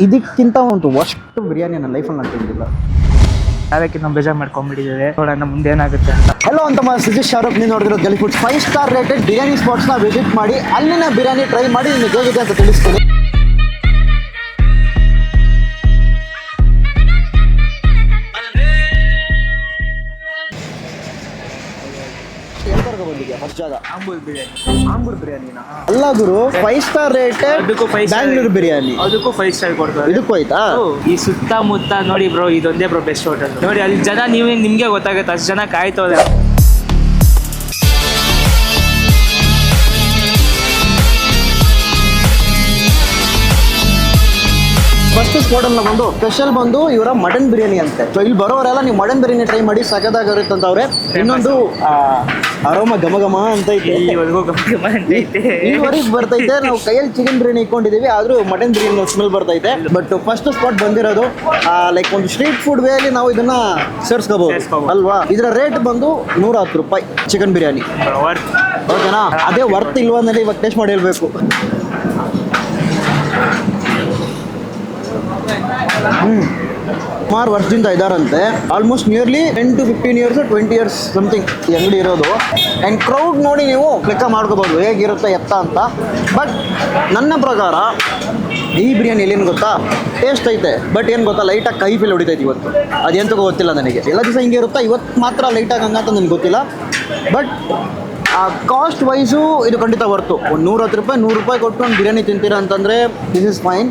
ಇದಕ್ಕಿಂತ ಒಂದು ವರ್ಸ್ಟ್ ಬಿರಿಯಾನಿ ನನ್ನ ಲೈಫಲ್ಲಿ ನಾನು ತಿಂದಿಲ್ಲ. ಅದಕ್ಕೆ ನಾವು ಬೇಜಾರು ಮಾಡ್ಕೊಂಡ್ಬಿಟ್ಟಿದ್ದೇವೆ. ನೋಡೋಣ ಮುಂದೆ ಏನಾಗುತ್ತೆ ಅಂತ. ಹೆಲೋ ಅಂತ ಸುಜಿತ್ ಶಾರುಖ್, ನೀವು ನೋಡಿರೋ Gali foods 5 star rated biryani ಸ್ಪಾಟ್ಸ್ನ ವಿಸಿಟ್ ಮಾಡಿ ಅಲ್ಲಿನ ಬಿರಿಯಾನಿ ಟ್ರೈ ಮಾಡಿ ನಿಮಗೆ ಹೇಗಿದೆ ಅಂತ ತಿಳಿಸ್ತೀನಿ. ಆಂಬೂರ್ ಬಿರಿಯಾನಿನ ಅಲ್ಲ ಗುರು, 5 ಸ್ಟಾರ್ ರೇಟೆಡ್ ಬ್ಯಾಂಗ್ಳೂರ್ ಬಿರಿಯಾನಿ, ಅದಕ್ಕೂ 5 ಸ್ಟಾರ್ ಕೊಡ್ತಾರೆ. ಇದಕ್ಕೂ ಆಯ್ತಾ? ಈ ಸುತ್ತಮುತ್ತ ನೋಡಿ ಬ್ರೋ, ಇದೊಂದೇ ಬ್ರೋ ಬೆಸ್ಟ್ ಹೋಟೆಲ್. ನೋಡಿ ಅಲ್ಲಿ ಜನ ನಿಮ್ಗೆ ಗೊತ್ತಾಗುತ್ತೆ, ಅಷ್ಟು ಜನ ಕಾಯ್ತವ್ರೆ. ಫಸ್ಟ್ ಸ್ಪಾಟಲ್ಲಿ ಬಂದು ಸ್ಪೆಷಲ್ ಬಂದು ಇವರ ಮಟನ್ ಬಿರಿಯಾನಿ ಅಂತೆ. ಸೊ ಇಲ್ಲಿ ಬರೋರೆಲ್ಲ ನೀವು ಮಟನ್ ಬಿರಿಯಾನಿ ಟ್ರೈ ಮಾಡಿ, ಸಖತ್ತಾಗಿರುತ್ತೆ ಅಂತ ಅವ್ರೆ. ಇನ್ನೊಂದು ಅರೋಮ ಘಮ ಘಮ ಅಂತ ಐತೆ, ಇಲ್ಲಿವರೆಗೆ ಬರ್ತೈತೆ. ನಾವು ಕೈಯಲ್ಲಿ ಚಿಕನ್ ಬಿರಿಯಾನಿ ಇಟ್ಕೊಂಡಿದೀವಿ, ಆದ್ರೂ ಮಟನ್ ಬಿರಿಯಾನಿ ಸ್ಮೆಲ್ ಬರ್ತೈತೆ. ಬಟ್ ಫಸ್ಟ್ ಸ್ಪಾಟ್ ಬಂದಿರೋದು ಲೈಕ್ ಒಂದು ಸ್ಟ್ರೀಟ್ ಫುಡ್ ವೇ ಅಲ್ಲಿ ನಾವು ಇದನ್ನ ಸೇರಿಸ್ಕೋಬಹುದು ಅಲ್ವಾ. ಇದರ ರೇಟ್ ಬಂದು 110 ರೂಪಾಯಿ ಚಿಕನ್ ಬಿರಿಯಾನಿ. ಓಕೆನಾ? ಅದೇ ವರ್ತ್ ಇಲ್ವಾ ಅನ್ನೋದು ಇವಾಗ ಟೇಸ್ಟ್ ಮಾಡಿ ಹೇಳ್ಬೇಕು. ಸುಮಾರು ವರ್ಷದಿಂದ ಇದಾರಂತೆ, almost nearly 10 to 15 years 20 years something ಈ ಅಂಗಡಿ ಇರೋದು. ಆ್ಯಂಡ್ ಕ್ರೌಡ್ ನೋಡಿ ನೀವು ಲೆಕ್ಕ ಮಾಡ್ಕೋಬೋದು ಹೇಗಿರುತ್ತೆ ಎತ್ತ ಅಂತ. ಬಟ್ ನನ್ನ ಪ್ರಕಾರ ಈ ಬಿರಿಯಾನಿ ಎಲ್ಲಿಂದ ಗೊತ್ತಾ, ಟೇಸ್ಟ್ ಐತೆ, ಬಟ್ ಏನು ಗೊತ್ತಾ, ಲೈಟಾಗಿ ಕೈ ಫೀಲ್ ಹೊಡಿತೈತೆ ಇವತ್ತು. ಅದೆಂತಗೂ ಗೊತ್ತಿಲ್ಲ ನನಗೆ, ಎಲ್ಲ ದಿವಸ ಹಿಂಗೆ ಇರುತ್ತಾ, ಇವತ್ತು ಮಾತ್ರ ಲೈಟಾಗಿ ಹಂಗಂತ ನನಗೆ ಗೊತ್ತಿಲ್ಲ. ಬಟ್ ಕಾಸ್ಟ್ ವೈಸು ಇದು ಖಂಡಿತ ವರ್ತು. ಒಂದು 110 ರೂಪಾಯಿ 100 ರೂಪಾಯಿ ಕೊಟ್ಕೊಂಡು ಬಿರಿಯಾನಿ ತಿಂತೀರಾ ಅಂತಂದರೆ ದಿಸ್ ಇಸ್ ಫೈನ್.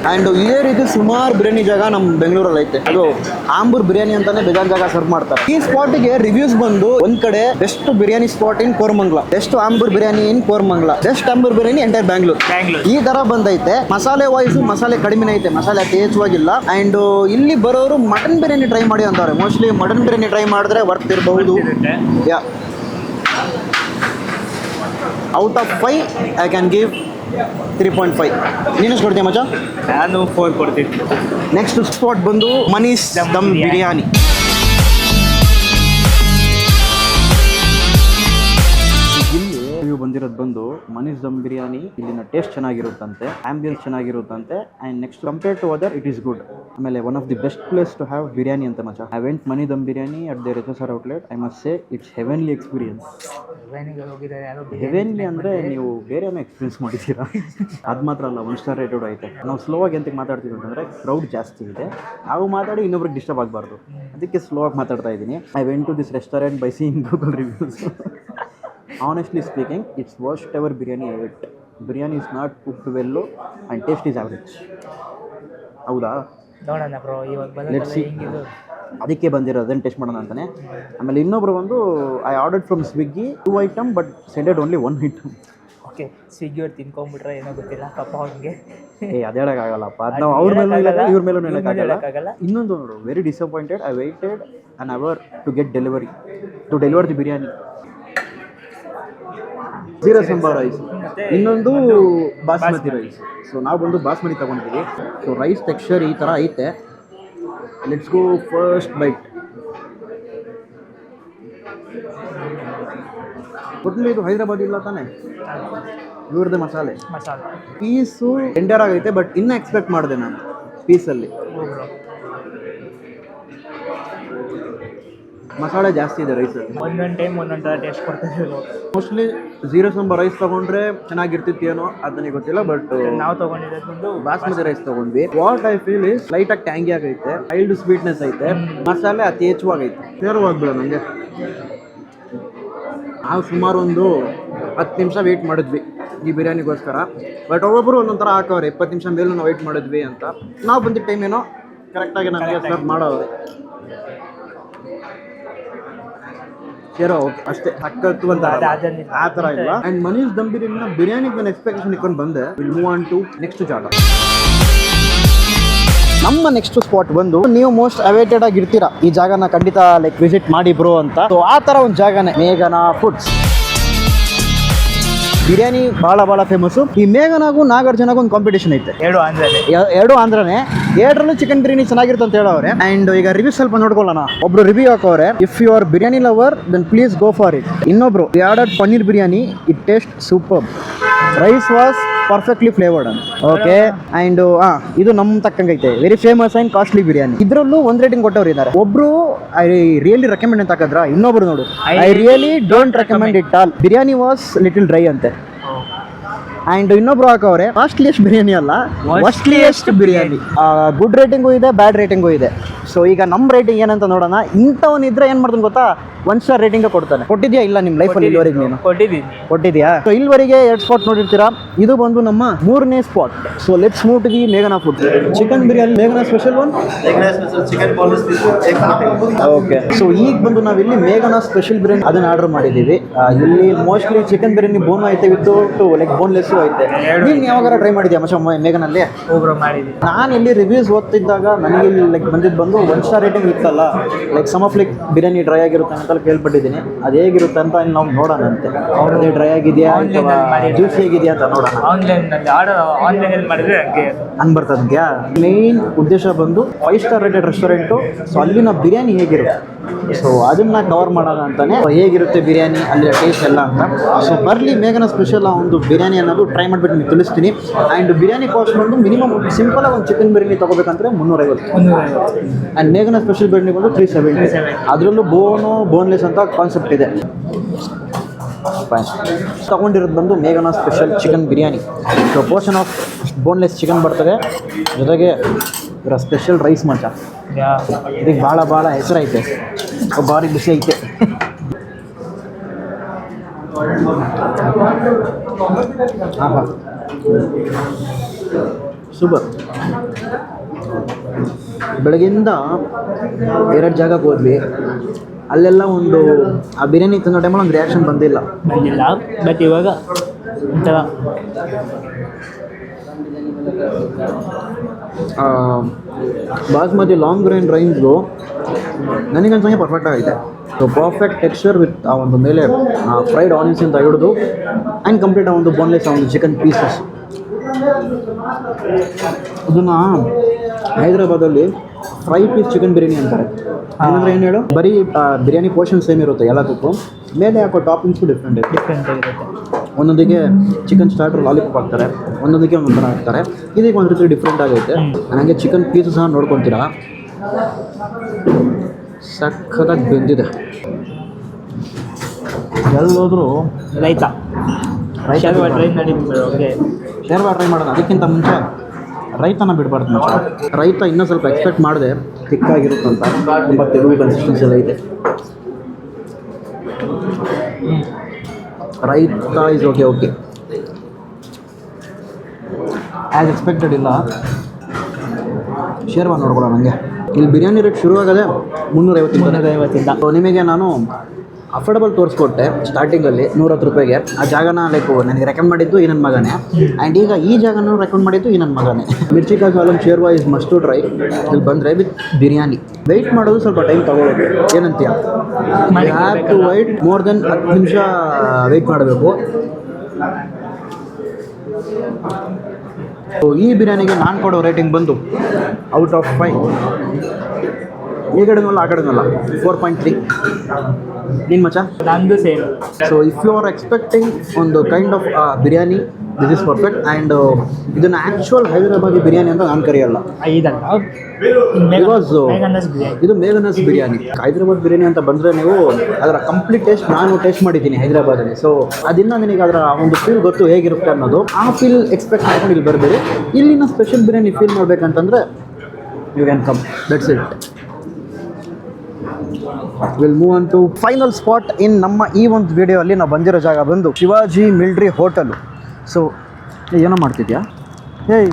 ಆ್ಯಂಡ್ ಇದೇ ರೀತಿ ಸುಮಾರು ಬಿರಿಯಾನಿ ಜಾಗ ನಮ್ಮ ಬೆಂಗಳೂರಲ್ಲಿ ಐತೆ. ಅದು ಆಂಬೂರ್ ಬಿರಿಯಾನಿ ಅಂತಾನೆ ಬೇಜಾನ್ ಜಾಗ ಸರ್ವ್ ಮಾಡ್ತಾರೆ. ಈ ಸ್ಪಾಟಿಗೆ ರಿವ್ಯೂಸ್ ಬಂದು ಒಂದ್ ಕಡೆ ಬೆಸ್ಟ್ ಬಿರಿಯಾನಿ ಸ್ಪಾಟ್ ಇನ್ ಕೋರಮಂಗಲ, ಬೆಸ್ಟ್ ಆಂಬೂರ್ ಬಿರಿಯಾನಿ ಇನ್ ಕೋರಮಂಗಲ, ಬೆಸ್ಟ್ ಆಂಬೂರ್ ಬಿರಿಯಾನಿ ಎಂಟೈರ್ ಬ್ಯಾಂಗ್ಳೂರ್, ಈ ತರ ಬಂದೈತೆ. ಮಸಾಲೆ ವೈಸು ಮಸಾಲೆ ಕಡಿಮೆ ಐತೆ, ಮಸಾಲೆ ಅತಿ ಹೆಚ್ಚವಾಗಿಲ್ಲ. ಆ್ಯಂಡ್ ಇಲ್ಲಿ ಬರೋರು ಮಟನ್ ಬಿರಿಯಾನಿ ಟ್ರೈ ಮಾಡಿ ಅಂತಾರೆ. ಮೋಸ್ಟ್ಲಿ ಮಟನ್ ಬಿರಿಯಾನಿ ಟ್ರೈ ಮಾಡಿದ್ರೆ ವರ್ತ್ ಇರಬಹುದು. Yeah, out of 5 I can give 3.5. ನೀನೆಷ್ಟು ಕೊಡ್ತೀಯ ಮಚ್ಚ? ನಾನು 4 ಕೊಡ್ತೀನಿ. ನೆಕ್ಸ್ಟ್ ಸ್ಪಾಟ್ ಬಂದು ಮನೀಸ್ ದಮ್ ಬಿರಿಯಾನಿ. ಇಲ್ಲಿ ರಿವ್ಯೂ ಬಂದಿರೋದು ಬಂದು ಮನೀಸ್ ದಮ್ ಬಿರಿಯಾನಿ. ಇಲ್ಲಿನ ಟೇಸ್ಟ್ ಚೆನ್ನಾಗಿರುತ್ತಂತೆ, ಆಂಬಿಯನ್ಸ್ ಚೆನ್ನಾಗಿರುತ್ತಂತೆ. And next compare to other it is good. ಆಮೇಲೆ one of the best place to have biryani ಅಂತ ಮಚ್ಚ. I went Mani dum biryani at the ರೆಚಸರ್ outlet. I must say it's heavenly experience. Heavenly ಅಂದರೆ ನೀವು ಬೇರೆನೂ ಎಕ್ಸ್ಪೀರಿಯನ್ಸ್ ಮಾಡಿದ್ದೀರಾ. ಅದು ಮಾತ್ರ ಅಲ್ಲ, 1 ಸ್ಟಾರ್ ರೇಟೆಡ್ ಐತೆ. ನಾವು ಸ್ಲೋ ಆಗಿ ಎಂತಕ್ಕೆ ಮಾತಾಡ್ತೀವಿ ಅಂತಂದರೆ ಕ್ರೌಡ್ ಜಾಸ್ತಿ ಇದೆ, ನಾವು ಮಾತಾಡಿ ಇನ್ನೊಬ್ರಿಗೆ ಡಿಸ್ಟರ್ಬ್ ಆಗಬಾರ್ದು, ಅದಕ್ಕೆ ಸ್ಲೋ ಆಗಿ ಮಾತಾಡ್ತಾ ಇದ್ದೀನಿ. I went to this restaurant by seeing Google reviews. Honestly speaking, it's worst ever biryani I ate. Biryani is not cooked well and taste is average. ಹೌದಾ? ನೋಡೋಣ ಬ್ರೋ, ಇವಾಗ ಲೆಟ್ಸ್ ಸಿ. ಅದಕ್ಕೆ ಬಂದಿರೋ ಅದನ್ನು ಟೇಸ್ಟ್ ಮಾಡೋಣ ಅಂತಾನೆ. ಆಮೇಲೆ ಇನ್ನೊಬ್ರು ಬಂದು I ordered from Swiggy 2 item but sended only 1 item. Okay, Swiggy ಅವ್ರು ತಿನ್ಕೊಂಡ್ಬಿಟ್ರೆ ಏನೋ ಗೊತ್ತಿಲ್ಲ ಪಾಪ ಅವ್ನಿಗೆ. ಅದು ಹೇಳೋಕ್ಕಾಗಲ್ಲಪ್ಪ, ಅದು ನಾವು ಅವ್ರ ಮೇಲೂ ಇಲ್ಲ ಇವ್ರ ಮೇಲೂ ಹೇಳೋಕ್ಕಾಗಲ್ಲ. ಇನ್ನೊಂದು ನೋಡು, very disappointed. I waited an hour to get delivery to deliver the biryani. Jeera sambar rice, ಇನ್ನೊಂದು ಬಾಸ್ಮತಿ ರೈಸ್. ಸೊ ನಾವು ಬಂದು ಬಾಸ್ಮತಿ ತಗೊಂಡಿದ್ದೀವಿ. ಸೊ ರೈಸ್ ಟೆಕ್ಸ್ಚರ್ ಈ ಥರ ಐತೆ. Let's go first bite. ಒಟ್ಟು ಇದು ಹೈದರಾಬಾದ್ ಇಲ್ಲ ತಾನೆ, ಇವ್ರದ್ದೇ ಮಸಾಲೆ. ಪೀಸು ಟೆಂಡರ್ ಆಗೈತೆ, ಬಟ್ ಇನ್ನೂ ಎಕ್ಸ್ಪೆಕ್ಟ್ ಮಾಡಿದೆ ನಾನು ಪೀಸಲ್ಲಿ. ಮಸಾಲೆ ಜಾಸ್ತಿ ಇದೆ ರೈಸಲ್ಲಿ. ಒಂದೊಂದು ಟೈಮ್ ಒಂದೊಂದು ಥರ ಟೇಸ್ಟ್ ಕೊಡ್ತೀವಿ. ಮೋಸ್ಟ್ಲಿ ಜೀರಾ ಸಾಂಬಾರ್ ರೈಸ್ ತೊಗೊಂಡ್ರೆ ಚೆನ್ನಾಗಿರ್ತಿತ್ತೇನೋ ಅದು ನನಗೆ ಗೊತ್ತಿಲ್ಲ. ಬಟ್ ನಾವು ತೊಗೊಂಡಿದ್ದು ಬಾಸ್ಮತಿ ರೈಸ್ ತೊಗೊಂಡ್ವಿ. ವಾಟ್ ಐ ಫೀಲ್ ಇಸ್ ಲೈಟಾಗಿ ಟ್ಯಾಂಗಿ ಆಗೈತೆ, ಮೈಲ್ಡ್ ಸ್ವೀಟ್ನೆಸ್ ಐತೆ, ಮಸಾಲೆ ಅತಿ ಹೆಚ್ಚವಾಗೈತೆ. ಸೇರುವಾಗ್ಬಿಡ ನನಗೆ. ನಾವು ಸುಮಾರು ಒಂದು 10 ನಿಮಿಷ ವೆಯ್ಟ್ ಮಾಡಿದ್ವಿ ಈ ಬಿರಿಯಾನಿಗೋಸ್ಕರ. ಬಟ್ ಒಬ್ಬೊಬ್ಬರು ಒಂದೊಂದು ಥರ ಹಾಕೋರೆ, 20 ನಿಮಿಷ ಮೇಲೂ ನಾವು ವೆಯ್ಟ್ ಮಾಡಿದ್ವಿ ಅಂತ. ನಾವು ಬಂದಿದ್ದ ಟೈಮ್ ಏನೋ ಕರೆಕ್ಟಾಗಿ ನಮಗೆ ಸರ್ವ್ ಮಾಡೋರು. ಸೇರೋ ಅಷ್ಟೇ ಹಕ್ಕತ್ತು ಅಂತ ಆ ಥರ ಇಲ್ಲ. ಆ್ಯಂಡ್ ಮನೀಸ್ ದಮ್ ಬಿರಿಯಾನಿಗೆ ನಾನು ಎಕ್ಸ್ಪೆಕ್ಟೇಷನ್ ಇಟ್ಕೊಂಡು ಬಂದೆ. Will move on to next ಜಾಗ. ನಮ್ಮ ನೆಕ್ಸ್ಟ್ ಸ್ಪಾಟ್ ಬಂದು ನೀವು ಮೋಸ್ಟ್ ಅವೇಟೆಡ್ ಆಗಿರ್ತೀರಾ, ಈ ಜಾಗನ ಖಂಡಿತ ಲೈಕ್ ವಿಸಿಟ್ ಮಾಡಿ ಬ್ರೋ ಅಂತ. ಸೊ ಆ ಥರ ಒಂದು ಜಾಗನೇ ಮೇಘನಾ ಫುಡ್ಸ್. ಬಿರಿಯಾನಿ ಭಾಳ ಫೇಮಸ್ಸು. ಈ ಮೇಘನಾಗೂ ನಾಗಾರ್ಜುನಾಗೂ ಒಂದು ಕಾಂಪಿಟೇಷನ್ ಐತೆ. ಎರಡು ಆಂಧ್ರನೇ. 2ರಲ್ಲೂ ಚಿಕನ್ ಬಿರಿಯಾನಿ ಚೆನ್ನಾಗಿರುತ್ತೆ ಅಂತ ಹೇಳೋರೆ. ಆ್ಯಂಡ್ ಈಗ ರಿವ್ಯೂ ಸ್ವಲ್ಪ ನೋಡ್ಕೊಳ್ಳೋಣ. ಒಬ್ರು ರಿವ್ಯೂ ಹಾಕೋರೆ, if you are biryani lover then please go for it. ಇನ್ನೊಬ್ರು, we ordered paneer biryani, it taste super. Rice was perfectly flavoured ಅಂತ. ಓಕೆ ಆ್ಯಂಡ್ ಇದು ನಮ್ಮ ತಕ್ಕಂಗೈತೆ very famous and costly biryani. ಇದರಲ್ಲೂ ಒಂದು ರೇಟಿಂಗ್ ಕೊಟ್ಟವ್ರು ಇದ್ದಾರೆ. ಒಬ್ರು ಐ ರಿಯಲಿ ರೆಕಮೆಂಡ್ ಅಂತ ಹಾಕಿದ್ರ, ಇನ್ನೊಬ್ರು ನೋಡು I really don't recommend it all. Biryani was little dry ಅಂತೆ. ಆ್ಯಂಡ್ ಇನ್ನೊಬ್ರು ಹಾಕವ್ರೆ ಕಾಸ್ಟ್ಲಿಯೆಸ್ಟ್ ಬಿರಿಯಾನಿ ಅಲ್ಲ, ಕಾಸ್ಟ್ಲಿಯೆಸ್ಟ್ ಬಿರಿಯಾನಿ. ಗುಡ್ ರೇಟಿಂಗು ಇದೆ, ಬ್ಯಾಡ್ ರೇಟಿಂಗು ಇದೆ. ಸೊ ಈಗ ನಮ್ಮ ರೇಟಿಂಗ್ ಏನಂತ ನೋಡೋಣ. ಇಂಥವನಿದ್ರೆ ಏನು ಮಾಡ್ತಾನೆ ಗೊತ್ತಾ, 1 ಸ್ಟಾರ್ ರೇಟಿಂಗ್ ಕೊಡ್ತಾನೆ. ಕೊಟ್ಟಿದ್ಯಾ ಇಲ್ಲ ನಿಮ್ಮ ಲೈಫಲ್ಲಿ ಇಲ್ಲಿವರೆಗೆ ನೀನು? ಕೊಟ್ಟಿದ್ಯಾ? ಸೊ ಇಲ್ಲಿವರೆಗೆ 2 ಸ್ಪಾಟ್ ನೋಡಿರ್ತೀರಾ. ಇದು ಬಂದು ನಮ್ಮ 3ನೇ spot. So let's move to the ಮೇಘನಾ ಫುಡ್. ಚಿಕನ್ ಬಿರಿಯಾನಿ ಮೇಘನಾ ಸ್ಪೆಷಲ್ ಒನ್. ಓಕೆ, ಸೊ ಈಗ ಬಂದು ನಾವಿಲ್ಲಿ ಮೇಘನಾ ಸ್ಪೆಷಲ್ ಬಿರಿಯಾನಿ ಅದನ್ನ ಆರ್ಡರ್ ಮಾಡಿದ್ದೀವಿ. ಇಲ್ಲಿ ಮೋಸ್ಟ್ಲಿ ಚಿಕನ್ ಬಿರಿಯಾನಿ ಬೋನ್ ಐತೆ ವಿತ್ ಲೈಕ್ ಬೋನ್ಲೆಸ್ ಐತೆ. ನೀನು ಯಾವಾಗ ಟ್ರೈ ಮಾಡಿದ್ಯಾ ಮಚ್ಚ ಮೇಘನಲ್ಲಿ? ನಾನು ಇಲ್ಲಿ ರಿವ್ಯೂಸ್ ಓದ್ತಿದ್ದಾಗ ನನಗೆ ಲೈಕ್ ಬಂದಿದ್ದು ಬಂದು 1 ಸ್ಟಾರ್ ರೇಟಿಂಗ್ ಇತ್ತಲ್ಲ, like some of like biryani dry ಆಗಿರುತ್ತೆ ಅಂತ ಕೇಳ್ಪಟ್ಟಿದ್ದೀನಿ. ಅದು ಹೇಗಿರುತ್ತೆ ಅಂತ ನಾವು ನೋಡೋಣ ಅಂತೆ. ಅದೇ ಡ್ರೈ ಆಗಿದೆಯಾ ಅಥವಾ ಜ್ಯೂಸಿ ಆಗಿದೆಯಾ ಅಂತ ನೋಡೋಣ. ಹಂಗೆ ಬರ್ತದ್ಯಾ? ಮೇನ್ ಉದ್ದೇಶ ಬಂದು 5 ಸ್ಟಾರ್ ರೇಟೆಡ್ ರೆಸ್ಟೋರೆಂಟು. ಸೊ ಅಲ್ಲಿನ ಬಿರಿಯಾನಿ ಹೇಗಿರುತ್ತೆ, ಸೊ ಅದನ್ನ ಕವರ್ ಮಾಡೋಣ ಅಂತಾನೆ. ಹೇಗಿರುತ್ತೆ ಬಿರಿಯಾನಿ ಅಲ್ಲಿ ಟೇಸ್ಟ್ ಎಲ್ಲ ಅಂತ. ಸೊ ಬರಲಿ ಮೇಘನಾ ಸ್ಪೆಷಲ್ ಒಂದು ಬಿರಿಯಾನಿ ಅನ್ನೋದು ಟ್ರೈ ಮಾಡಿಬಿಟ್ಟು ನಿಮಗೆ ತಿಳಿಸ್ತೀನಿ. ಆ್ಯಂಡ್ ಬಿರಿಯಾನಿ ಕಾಸ್ಟ್ ಬಂದು ಮಿನಿಮಮ್ ಸಿಂಪಲ್ ಒಂದು ಚಿಕನ್ ಬಿರಿಯಾನಿ ತೊಗೋಬೇಕಂದ್ರೆ 350. ಆ್ಯಂಡ್ ಮೇಘನಾ ಸ್ಪೆಷಲ್ ಬಿರಿಯಾನಿ ಬಂದು 370. ಅದರಲ್ಲೂ ಬೋನ್ಲೆಸ್ ಅಂತ ಕಾನ್ಸೆಪ್ಟ್ ಇದೆ. ತಗೊಂಡಿರೋದು ಬಂದು ಮೇಘನಾ special chicken biryani. So portion of boneless chicken ಬರ್ತದೆ, ಜೊತೆಗೆ ಇದರ ಸ್ಪೆಷಲ್ ರೈಸ್ ಮಚ. ಇದಕ್ಕೆ ಭಾಳ ಹೆಸರೈತೆ, ಭಾರಿ ಬಿಸಿ ಐತೆ. ಹಾಂ ಸೂಪರ್. ಬೆಳಗ್ಗೆಯಿಂದ 2 ಜಾಗಕ್ಕೆ ಹೋದ್ವಿ. ಅಲ್ಲೆಲ್ಲ ಒಂದು ಆ ಬಿರಿಯಾನಿ ತಿನ್ನೋ ಟೈಮಲ್ಲಿ ಒಂದು ರಿಯಾಕ್ಷನ್ ಬಂದಿಲ್ಲ. ಬಟ್ ಇವಾಗ ಒಂಥರ ಬಾಸ್ಮತಿ ಲಾಂಗ್ ಗ್ರೈನ್ ರೈನ್ಸು ನನಗನ್ಸಂಗೆ ಪರ್ಫೆಕ್ಟ್ ಆಗೈತೆ. ಸೊ ಪರ್ಫೆಕ್ಟ್ ಟೆಕ್ಸ್ಚರ್ ವಿತ್ ಆ ಒಂದು ಮೇಲೆ ಫ್ರೈಡ್ ಆನಿಯನ್ಸ್ ಅಂತ ಹಿಡಿದು ಆ್ಯಂಡ್ ಕಂಪ್ಲೀಟ್ ಆ ಒಂದು ಬೋನ್ಲೆಸ್ ಆ ಒಂದು ಚಿಕನ್ ಪೀಸಸ್. ಅದನ್ನು ಹೈದ್ರಾಬಾದಲ್ಲಿ ಫ್ರೈ ಪೀಸ್ ಚಿಕನ್ ಬಿರಿಯಾನಿ ಅಂತಾರೆ. ಏನಂದರೆ ಏನು ಹೇಳು, ಬರೀ ಬಿರಿಯಾನಿ ಪೋರ್ಷನ್ ಸೇಮ್ ಇರುತ್ತೆ ಎಲ್ಲದಕ್ಕೂ, ಮೇಲೆ ಹಾಕೋ ಟಾಪಿಂಗ್ಸು ಡಿಫ್ರೆಂಟ್ ಇರುತ್ತೆ. ಒಂದೊಂದಿಗೆ ಚಿಕನ್ ಸ್ಟಾರ್ಟರ್ ಲಾಲಿಪಾಪ್ ಹಾಕ್ತಾರೆ, ಒಂದೊಂದಕ್ಕೆ ಒಂದೊಂದು ಥರ ಹಾಕ್ತಾರೆ. ಇದಕ್ಕೆ ಒಂದು ರೀತಿ ಡಿಫ್ರೆಂಟ್ ಆಗೈತೆ. ನನಗೆ ಚಿಕನ್ ಪೀಸಸ್ ಸಹ ನೋಡ್ಕೊತೀರಾ, ಸಖತ್ತಾಗಿ ಬೆಂದಿದೆ. ಎಲ್ಲೋದ್ರೂ ರೈತಾ ಶೇರ್ವಾ ಟ್ರೈ ಮಾಡೋಣ. ಅದಕ್ಕಿಂತ ಮುಂಚೆ ರೈತನ ಬಿಡಬಾರ್ದು ಮುಂಚೆ. ರೈತ ಇನ್ನೂ ಸ್ವಲ್ಪ ಎಕ್ಸ್ಪೆಕ್ಟ್ ಮಾಡಿದೆ ತಿಕ್ಕಾಗಿರುತ್ತಂತ, ತುಂಬ ತೆಲುಗು ಕನ್ಸಿಸ್ಟೆನ್ಸಿ ಎಲ್ಲ ಇದೆ. ರೈತ ಇಸ್ ಓಕೆ ಆ್ಯಸ್ ಎಕ್ಸ್ಪೆಕ್ಟೆಡ್ ಇಲ್ಲ. ಶೇರ್ವಾ ನೋಡ್ಕೊಳ್ಳೋ ನನಗೆ. ಇಲ್ಲಿ ಬಿರಿಯಾನಿ ರೇಟ್ ಶುರುವಾಗದೆ 350. ಸೊ ನಿಮಗೆ ನಾನು ಅಫೋರ್ಡಬಲ್ ತೋರಿಸ್ಕೊಟ್ಟೆ ಸ್ಟಾರ್ಟಿಂಗಲ್ಲಿ 110 ರೂಪಾಯಿಗೆ. ಆ ಜಾಗನ ಲೈಕ್ ನನಗೆ ರೆಕಮೆಂಡ್ ಮಾಡಿದ್ದು ಈ ನನ್ನ ಮಗನೇ. ಆ್ಯಂಡ್ ಈಗ ಈ ಜಾಗನೂ ರೆಕಮೆಂಡ್ ಮಾಡಿದ್ದು ಈ ನನ್ನ ಮಗನೇ. Mirchi ka salan shorba is must to try. ಇಲ್ಲಿ ಬಂದರೆ ವಿತ್ ಬಿರಿಯಾನಿ. ವೆಯ್ಟ್ ಮಾಡೋದು ಸ್ವಲ್ಪ ಟೈಮ್ ತಗೊಳ್ಳೋದು. ಏನಂತೀಯ? You have to wait more then 10 ನಿಮಿಷ ವೆಯ್ಟ್ ಮಾಡಬೇಕು. ಸೊ ಈ ಬಿರಿಯಾನಿಗೆ ನಾನು ಕೊಡೋ ರೇಟಿಂಗ್ ಬಂದು ಔಟ್ ಆಫ್ 5. ಈ ಕಡೆನಲ್ಲ ಆ ಕಡೆನಲ್ಲ 4.3. ನೀನು ಮಚ್ಚ? ನಂದು same. So if you are expecting ಒಂದು kind of biryani, this is perfect. And ಇದನ್ನು ಆ್ಯಕ್ಚುಯಲ್ ಹೈದರಾಬಾದಿ ಬಿರಿಯಾನಿ ಅಂತ ನಾನು ಕರೆಯಲ್ಲ. ಬಿಕಾಸ್ ಇದು ಮೇಘನಾಸ್ ಬಿರಿಯಾನಿ. ಹೈದರಾಬಾದ್ ಬಿರಿಯಾನಿ ಅಂತ ಬಂದರೆ ನೀವು ಅದರ ಕಂಪ್ಲೀಟ್ ಟೇಸ್ಟ್ ನಾನು ಟೇಸ್ಟ್ ಮಾಡಿದ್ದೀನಿ ಹೈದರಾಬಾದಲ್ಲಿ. ಸೊ ಅದನ್ನು ನಿನಗೆ ಅದರ ಒಂದು ಫೀಲ್ ಗೊತ್ತು ಹೇಗಿರುತ್ತೆ ಅನ್ನೋದು. ಆ ಫೀಲ್ ಎಕ್ಸ್ಪೆಕ್ಟ್ ಮಾಡ್ಕೊಂಡು ಇಲ್ಲಿ ಬರಬೇಡಿ. ಇಲ್ಲಿನ ಸ್ಪೆಷಲ್ ಬಿರಿಯಾನಿ ಫೀಲ್ ಮಾಡಬೇಕಂತಂದರೆ you can come. That's it. Will move on to final spot in ನಮ್ಮ ಈ ಒಂದು ವಿಡಿಯೋ ಅಲ್ಲಿ. ನಾವು ಬಂದಿರೋ ಜಾಗ ಬಂದು ಶಿವಾಜಿ ಮಿಲ್ಟ್ರಿ ಹೋಟೆಲು. ಸೊ ಏನೋ ಮಾಡ್ತಿದ್ಯಾ? ಏಯ್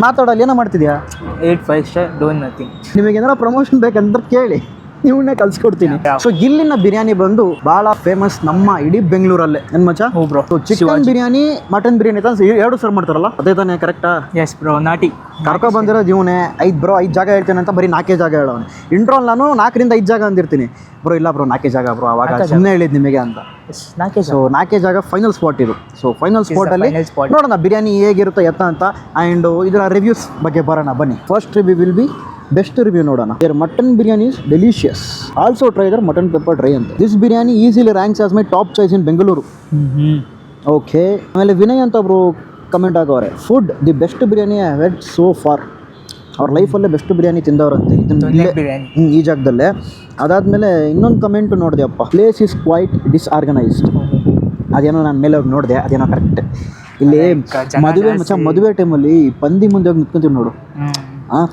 ಮಾತಾಡೋಲ್ಲ, ಏನೋ ಮಾಡ್ತಿದ್ಯಾ? 8 5 ಸ್ಟಾರ್ ಡೋಂಟ್ ನಥಿಂಗ್. ನಿಮಗೇನಾರ ಪ್ರಮೋಷನ್ ಬೇಕಂದ್ರೆ ಕೇಳಿ, ಇವನ್ನೇ ಕಲ್ಸ್ಕೊಡ್ತೀನಿ. ಸೊ ಇಲ್ಲಿನ ಬಿರಿಯಾನಿ ಬಂದು ಬಹಳ ಫೇಮಸ್ ನಮ್ಮ ಇಡೀ ಬೆಂಗಳೂರಲ್ಲೇ. ಏನು ಮಚ್ಚ? Bro, chicken biryani mutton biryani ಎರಡು ಸರ್ವ್ ಮಾಡ್ತಾರಲ್ಲ, ಅದೇ ತಾನೇ ಕರೆಕ್ಟಾ? ಎಸ್ ಬ್ರೋ, ನಾಟಿ. ಕರ್ಕೊ ಬಂದಿರೋದು ಇವನೇ. 5 ಜಾಗ ಹೇಳ್ತೇನೆ ಅಂತ ಬರೀ 4 ಜಾಗ ಹೇಳೋನು. ಇಂಟ್ರೋಲ್ ನಾನು 4ರಿಂದ 5 ಜಾಗ ಅಂದಿರ್ತೀನಿ. ಬ್ರೋ ಇಲ್ಲ ಬ್ರೋ 4 ಜಾಗ ಬ್ರೋ, ಅವಾಗ ಸುಮ್ಮನೆ ಹೇಳಿದ್ದು ನಿಮಗೆ ಅಂತ. ಸೊ 4 ಜಾಗ ಫೈನಲ್ ಸ್ಪಾಟ್ ಇದು. ಸೊ ಫೈನಲ್ ಸ್ಪಾಟಲ್ಲಿ ನೋಡೋಣ ಬಿರಿಯಾನಿ ಹೇಗಿರುತ್ತೆ ಎತ್ತ ಅಂತ. ಆ್ಯಂಡ್ ಇದರ ರಿವ್ಯೂಸ್ ಬಗ್ಗೆ ಬರೋಣ ಬನ್ನಿ. First review will be best review ನೋಡೋಣ. There mutton biryani is delicious. Also try the mutton pepper dry ಅಂತ. This biryani easily ranks as my top choice in Bengaluru. Okay. ಆಮೇಲೆ ವಿನಯ್ ಅಂತ ಒಬ್ರು ಕಮೆಂಟ್ ಹಾಕೋರೆ, food the best biryani I had so far. ಅವ್ರ ಲೈಫಲ್ಲೇ best biryani ತಿಂದವ್ರಂತೆ ಬಿರಿಯಾನಿ. ಈ ಜಾಗದಲ್ಲೇ. ಅದಾದಮೇಲೆ ಇನ್ನೊಂದು ಕಮೆಂಟ್ ನೋಡಿದೆಯಪ್ಪ, ಪ್ಲೇಸ್ ಈಸ್ ಕ್ವೈಟ್ ಡಿಸ್ಆರ್ಗನೈಸ್ಡ್. ಅದೇನೋ ನಾನು ಮೇಲೆ ಹೋಗಿ ನೋಡಿದೆ, ಅದೇನೋ ಕರೆಕ್ಟ್. ಇಲ್ಲಿ ಮದುವೆ ಟೈಮಲ್ಲಿ ಪಂದಿ ಮುಂದೆ ಹೋಗಿ ನಿಂತ್ಕೊಂತೀವಿ ನೋಡು,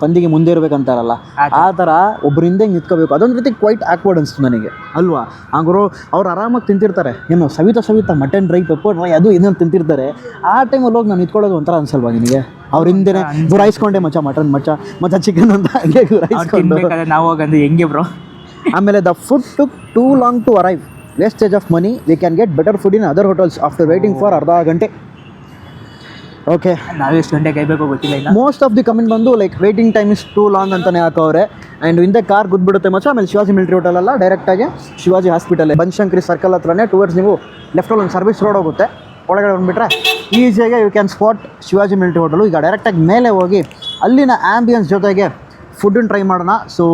ಪಂದಿಗೆ ಮುಂದೆ ಇರಬೇಕಂತಾರಲ್ಲ, ಆ ಥರ ಒಬ್ರು ಹಿಂದೆ ನಿಂತ್ಕೋಬೇಕು. ಅದೊಂದು ರೀತಿ ಕ್ವೈಟ್ ಆಕ್ವರ್ಡ್ ಅನಿಸ್ತು ನನಗೆ ಅಲ್ವಾ. ಹಂಗರು ಅವ್ರು ಆರಾಮಾಗಿ ತಿಂತಿರ್ತಾರೆ, ಏನು Savita mutton dry pepper dry ಅದು ಇನ್ನೊಂದು ತಿಂತಿರ್ತಾರೆ. ಆ ಟೈಮಲ್ಲಿ ಹೋಗಿ ನಾನು ನಿಂತ್ಕೊಳ್ಳೋದು ಒಂಥರ ಅನ್ಸಲ್ವಾ ನಿನಗೆ? ಅವ್ರ ಹಿಂದೆನೇ ಗುರಾಯಿಸ್ಕೊಂಡೆ ಮಟನ್ ಮಚ್ಚ ಚಿಕನ್ ಅಂತ ಹಂಗೆ ಗುರಾಯಿಸ್ಕೊಂಡು ನಾವು ಹೋಗಂದ್ರೆ ಹೆಂಗೆ ಬ್ರೋ. ಆಮೇಲೆ the food took too long to arrive, wastage of money, we can get better food in other hotels after waiting for ಅರ್ಧ ಗಂಟೆ. ಓಕೆ, ನಾವು ಎಷ್ಟು ಗಂಟೆ ಕಾಯ್ಬೇಕು ಗೊತ್ತಿಲ್ಲ. ಇಲ್ಲ ಮೋಸ್ಟ್ ಆಫ್ ದಿ ಕಮೆಂಟ್ ಬಂದು like waiting time is too long ಅಂತಲೇ ಹಾಕೋರೆ. ಆ್ಯಂಡ್ ಹಿಂದೆ ಕಾರ್ ಗುದ್ಬಿಡುತ್ತೆ ಮಚ್ಚ. ಆಮೇಲೆ ಶಿವಾಜಿ ಮಿಲಿಟರಿ ಹೋಟೆಲ್ ಅಲ್ಲ, ಡೈರೆಕ್ಟಾಗಿ ಶಿವಾಜಿ ಹಾಸ್ಪಿಟಲ್ ಬನಶಂಕರಿ ಸರ್ಕಲ್ ಹತ್ರನೇ ಟುವರ್ಡ್ಸ್ ನೀವು ಲೆಫ್ಟಲ್ಲಿ ಒಂದು ಸರ್ವಿಸ್ ರೋಡ್ ಹೋಗುತ್ತೆ, ಒಳಗಡೆ ಬಂದುಬಿಟ್ರೆ ಈಸಿಯಾಗಿ you can spot Shivaji military hotel. ಈಗ ಡೈರೆಕ್ಟಾಗಿ ಮೇಲೆ ಹೋಗಿ ಅಲ್ಲಿನ ಆ್ಯಂಬಿಯನ್ಸ್ ಜೊತೆಗೆ ಫುಡ್ಡನ್ನು ಟ್ರೈ ಮಾಡೋಣ. ಸೊ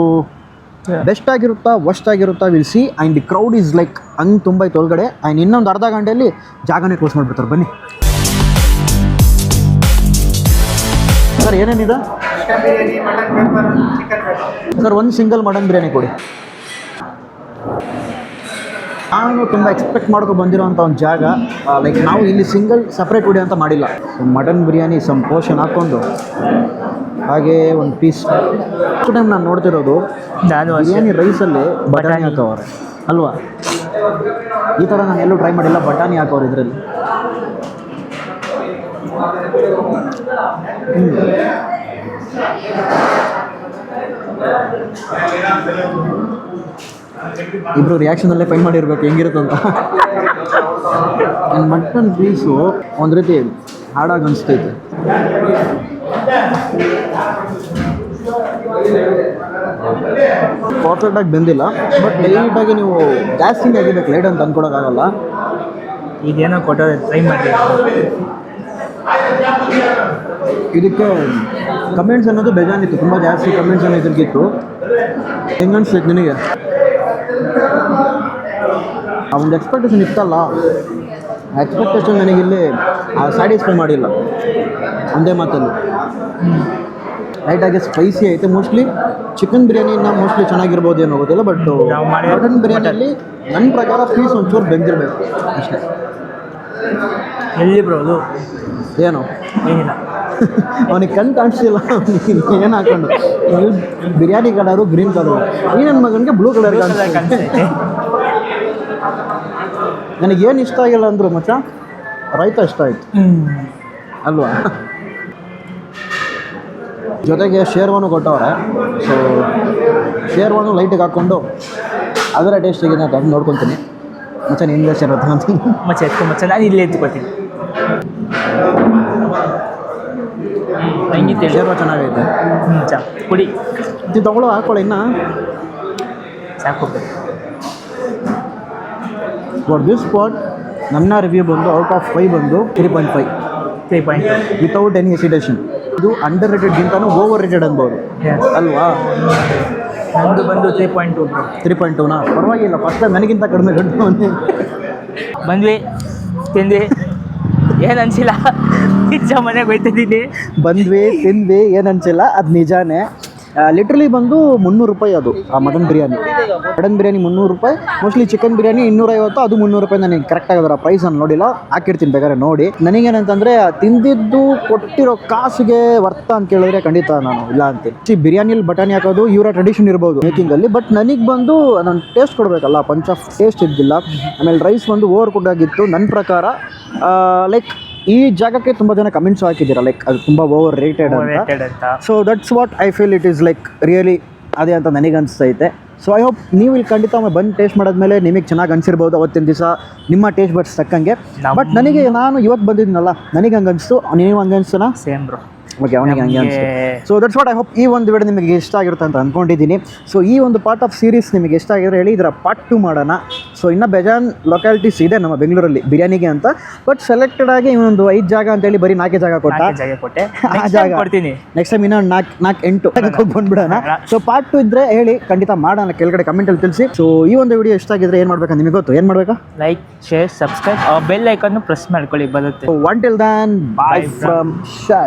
ಬೆಸ್ಟ್ ಆಗಿರುತ್ತಾ ವರ್ಸ್ಟ್ ಆಗಿರುತ್ತಾ will see. And the crowd is like ಹಂಗೆ ತುಂಬ ಇತ್ತು ಒಳಗಡೆ. ಆ್ಯಂಡ್ ಇನ್ನೊಂದು ಅರ್ಧ ಗಂಟೆಯಲ್ಲಿ ಜಾಗನೇ ಕ್ಲೋಸ್ ಮಾಡಿಬಿಡ್ತಾರೆ. ಬನ್ನಿ ಸರ್, ಏನೇನಿದೆ ಸರ್? ಒಂದು ಸಿಂಗಲ್ ಮಟನ್ ಬಿರಿಯಾನಿ ಕೊಡಿ. ನಾನು ತುಂಬ ಎಕ್ಸ್ಪೆಕ್ಟ್ ಮಾಡ್ಕೊಂಡು ಬಂದಿರೋಂಥ ಒಂದು ಜಾಗ, ಲೈಕ್ ನಾವು ಇಲ್ಲಿ ಸಿಂಗಲ್ ಸಪ್ರೇಟ್ ವಿಡಿಯೋ ಅಂತ ಮಾಡಿಲ್ಲ. ಮಟನ್ ಬಿರಿಯಾನಿ ಸಮ್ ಪೋರ್ಷನ್ ಹಾಕ್ಕೊಂಡು ಹಾಗೆ ಒಂದು ಪೀಸ್. ಫಸ್ಟ್ ಟೈಮ್ ನಾನು ನೋಡ್ತಿರೋದು ಬಿರಿಯಾನಿ ರೈಸಲ್ಲಿ ಬಟಾಣಿ ಹಾಕೋವ್ರೆ ಅಲ್ವಾ. ಈ ಥರ ನಾನು ಎಲ್ಲೂ ಟ್ರೈ ಮಾಡಿಲ್ಲ, ಬಟಾಣಿ ಹಾಕೋರು ಇದರಲ್ಲಿ. ಇಬ್ಬರು ರಿಯಾಕ್ಷನಲ್ಲೇ ಫೈನ್ ಮಾಡಿರ್ಬೇಕು ಹೆಂಗಿರುತ್ತಂತ. ನನ್ನ ಮಟನ್ ಪೀಸು ಒಂದು ರೀತಿ ಹಾಡಾಗಿ ಅನಿಸ್ತೈತೆ. ಪರ್ಫೆಕ್ಟಾಗಿ ಬೆಂದಿಲ್ಲ, ಬಟ್ ಲೈಟಾಗಿ ನೀವು ಜಾಸ್ತಿನೇ ಆಗಿರ್ಬೇಕು, ಲೈಟ್ ಅಂತ ಅಂದ್ಕೊಳಕ್ಕಾಗಲ್ಲ. ಇದೇನೋ ಕೊಟ್ಟೋದೆ, ಟ್ರೈ ಮಾಡಿ. ಇದಕ್ಕೆ ಕಮೆಂಟ್ಸ್ ಅನ್ನೋದು ಬೇಜಾನಿತ್ತು, ತುಂಬ ಜಾಸ್ತಿ ಕಮೆಂಟ್ಸ್ ಅನ್ನೋ ಇದ್ರಿಗಿತ್ತು. ಹೆಂಗೆ ಅನಿಸ್ತೈತೆ ನಿನಗೆ? ಆ ಒಂದು ಎಕ್ಸ್ಪೆಕ್ಟೇಷನ್ ಇತ್ತಲ್ಲ, ಆ ಎಕ್ಸ್ಪೆಕ್ಟೇಷನ್ ನನಗಿಲ್ಲಿ ಸ್ಯಾಟಿಸ್ಫೈ ಮಾಡಿಲ್ಲ ಒಂದೇ ಮಾತಲ್ಲಿ. ಲೈಟಾಗಿ ಸ್ಪೈಸಿ ಐತೆ. ಮೋಸ್ಟ್ಲಿ ಚಿಕನ್ ಬಿರಿಯಾನಿನ ಮೋಸ್ಟ್ಲಿ ಚೆನ್ನಾಗಿರ್ಬೋದು ಏನೋ ಗೊತ್ತಿಲ್ಲ, ಬಟ್ ಮಟನ್ ಬಿರಿಯಾನಿಯಲ್ಲಿ ನನ್ನ ಪ್ರಕಾರ ಪೀಸ್ ಒಂಚೂರು ಬೆಂದಿರಬೇಕು ಅಷ್ಟೇ. ಎಲ್ಲಿ ಬ್ರೋ ಅದು? ಏನು ಏನಿಲ್ಲ, ಅವನಿಗೆ ಕಣ್ಣು ಕಾಣಿಸ್ತಿಲ್ಲ. ಏನು ಹಾಕೊಂಡು ಬಿರಿಯಾನಿ ಕಲರು ಗ್ರೀನ್ ಕಲರು, ಈ ನನ್ನ ಮಗನಿಗೆ ಬ್ಲೂ ಕಲರ್ ಕಾಣಿಸ್ತೈತೆ. ನನಗೇನು ಇಷ್ಟ ಆಗಿಲ್ಲ ಅಂದರು ಮಚ್ಚ, ರೈತ ಇಷ್ಟ ಆಯಿತು ಅಲ್ವಾ. ಜೊತೆಗೆ ಶೇರ್ವಾನು ಕೊಟ್ಟವ್ರೆ. ಸೊ ಶೇರ್ವಾನು ಲೈಟಿಗೆ ಹಾಕ್ಕೊಂಡು ಅದರ ಟೇಸ್ಟ್ ಹೇಗಿದೆ ಅಂತ ನೋಡ್ಕೊತೀನಿ. ಮಚ್ಚ ನೀನು ಶೇರ್ ತಗೊಂತೀನಿ. ಮಚ್ಚ ನಾನು ಇಲ್ಲೇ ಎತ್ಕೊತೀನಿ. ಹೆಂಗಿತ್ತು? ಶೇರ್ವಾ ಚೆನ್ನಾಗೈತೆ ಮಚ್ಚ, ಕುಡಿ. ಇದು ತಗೊಳ್ಳೋ ಹಾಕೊಳ್ಳೋ ಇನ್ನು ಸಾಕು. ಫಾರ್ ದಿಸ್ ಸ್ಪಾಟ್ ನನ್ನ ರಿವ್ಯೂ ಬಂದು ಔಟ್ ಆಫ್ 5 ಬಂದು 3.5 ವಿತೌಟ್ ಎನಿ ಹೆಸಿಟೇಷನ್. ಇದು ಅಂಡರ್ ರೇಟೆಡ್ಗಿಂತನೂ ಓವರ್ ರೇಟೆಡ್ ಅನ್ಬೋದು ಅಲ್ವಾ. ನಂದು ಬಂದು 3.2 ಬ್ರೋ. 3.2ನಾ? ಪರವಾಗಿಲ್ಲ, ಫಸ್ಟ್ ನನಗಿಂತ ಕಡಿಮೆ ಗಂಟು ಬಂದ್ವಿ, ತಿಂದ್ವಿ, ಏನು ಅನಿಸಿಲ್ಲ. ನಿಜ ಮನೆಗೆ ಹೋಯ್ತಿದ್ದೀನಿ. ಬಂದ್ವಿ, ತಿಂದ್ವಿ, ಏನು ಅನಿಸಿಲ್ಲ, ಅದು ನಿಜಾನೇ. ಲಿಟ್ರಲಿ ಬಂದು 300 ರೂಪಾಯಿ ಅದು ಆ ಮಟನ್ ಬಿರಿಯಾನಿ. ಮಟನ್ ಬಿರಿಯಾನಿ 300 ರೂಪಾಯಿ. ಮೋಸ್ಟ್ಲಿ ಚಿಕನ್ ಬಿರಿಯಾನಿ 250, ಅದು 300 ರೂಪಾಯಿ. ನನಗೆ ಕರೆಕ್ಟಾಗಿ ಅದರ ಪ್ರೈಸ್ ನಾನು ನೋಡಿಲ್ಲ, ಹಾಕಿರ್ತೀನಿ ಬೇಕಾದ್ರೆ ನೋಡಿ. ನನಗೇನಂತಂದರೆ ತಿಂದಿದ್ದು ಕೊಟ್ಟಿರೋ ಕಾಸಿಗೆ ವರ್ತ ಅಂತ ಕೇಳಿದ್ರೆ ಖಂಡಿತ ನಾನು ಇಲ್ಲ ಅಂತೀನಿ. ಬಿರಿಯಾನಿಲಿ ಬಟಾಣಿ ಹಾಕೋದು ಇವರ ಟ್ರೆಡಿಷನ್ ಇರ್ಬೋದು ಮೇಕಿಂಗಲ್ಲಿ, ಬಟ್ ನನಗೆ ಬಂದು ನಾನು ಟೇಸ್ಟ್ ಕೊಡಬೇಕಲ್ಲ, ಪಂಚ್ ಆಫ್ ಟೇಸ್ಟ್ ಇದ್ದಿಲ್ಲ. ಆಮೇಲೆ ರೈಸ್ ಬಂದು ಓವರ್ ಕುಡ್ ಆಗಿತ್ತು ನನ್ನ ಪ್ರಕಾರ. ಲೈಕ್ ಈ ಜಾಗಕ್ಕೆ ತುಂಬ ಜನ ಕಮೆಂಟ್ಸ್ ಹಾಕಿದ್ದೀರಾ, ಲೈಕ್ ಅದು ತುಂಬ ಓವರ್ ರೇಟೆಡ್ ಅಂತ. So that's what I feel it is like really ಅದೇ ಅಂತ ನನಗೆ ಅನಿಸ್ತೈತೆ. ಸೊ ಐ ಹೋಪ್ ನೀವು ಇಲ್ಲಿ ಖಂಡಿತ ಬಂದು ಟೇಸ್ಟ್ ಮಾಡಿದ್ಮೇಲೆ ನಿಮಗೆ ಚೆನ್ನಾಗಿ ಅನಿಸಿರ್ಬೋದು ಅವತ್ತಿನ ದಿವಸ ನಿಮ್ಮ ಟೇಸ್ಟ್ ಬಡ್ಸ್ ತಕ್ಕಂಗೆ. ಬಟ್ ನನಗೆ ನಾನು ಇವತ್ತು ಬಂದಿದ್ದೀನಲ್ಲ, ನನಗೆ ಹಂಗೆ ಅನಿಸ್ತು, ನೀವು ಹಂಗೆ ಅನಿಸ್ತನಾ? Same bro. ಓಕೆ, ಅವನಿಗೆ ಹಂಗೆ ಅನಿಸ್ತು. So that's what I hope ಈ ಒಂದು ವಿಡಿಯೋ ನಿಮಗೆ ಇಷ್ಟ ಆಗಿರುತ್ತೆ ಅಂತ ಅಂದ್ಕೊಂಡಿದ್ದೀನಿ. ಸೊ ಈ ಒಂದು ಪಾರ್ಟ್ ಆಫ್ ಸೀರೀಸ್ ನಿಮಗೆ ಇಷ್ಟ ಆಗಿದ್ರೆ ಹೇಳಿ, ಇದರ ಪಾರ್ಟ್ 2 ಮಾಡೋಣ. ಸೊ ಇನ್ನೂ ಬೇಜಾನ್ ಲೊಕ್ಯಾಲಿಟೀಸ್ ಇದೆ ನಮ್ಮ ಬೆಂಗಳೂರಲ್ಲಿ ಬಿರಿಯಾನಿಗೆ ಅಂತ, ಬಟ್ ಸೆಲೆಕ್ಟೆಡ್ ಆಗಿ ಇನ್ನೊಂದು 5 ಜಾಗ ಅಂತೇಳಿ ಬರೀ 4 ಜಾಗ ಕೊಟ್ಟ. ಕೊಟ್ಟೆ ಆ ಜಾಗ ಕೊಡ್ತೀನಿ. ನೆಕ್ಸ್ಟ್ ಟೈಮ್ ಇನ್ನೊಂದು 8 ಹೋಗಿ ಬಂದ್ಬಿಡೋಣ. ಸೊ ಪಾರ್ಟ್ 2 ಇದ್ರೆ ಹೇಳಿ, ಖಂಡಿತ ಮಾಡೋಣ. ಕೆಳಗಡೆ ಕಮೆಂಟಲ್ಲಿ ತಿಳಿಸಿ. ಸೊ ಈ ಒಂದು ವಿಡಿಯೋ ಇಷ್ಟ ಆಗಿದ್ರೆ ಏನು ಮಾಡ್ಬೇಕಂತ ನಿಮಗೆ ಗೊತ್ತು. ಏನು ಮಾಡಬೇಕಾ? ಲೈಕ್, ಶೇರ್, ಸಬ್ಸ್ಕ್ರೈಬ್, ಬೆಲ್ ಐಕನ್ನು ಪ್ರೆಸ್ ಮಾಡ್ಕೊಳ್ಳಿ, ಬರುತ್ತೆ. Until then, bye from Shah.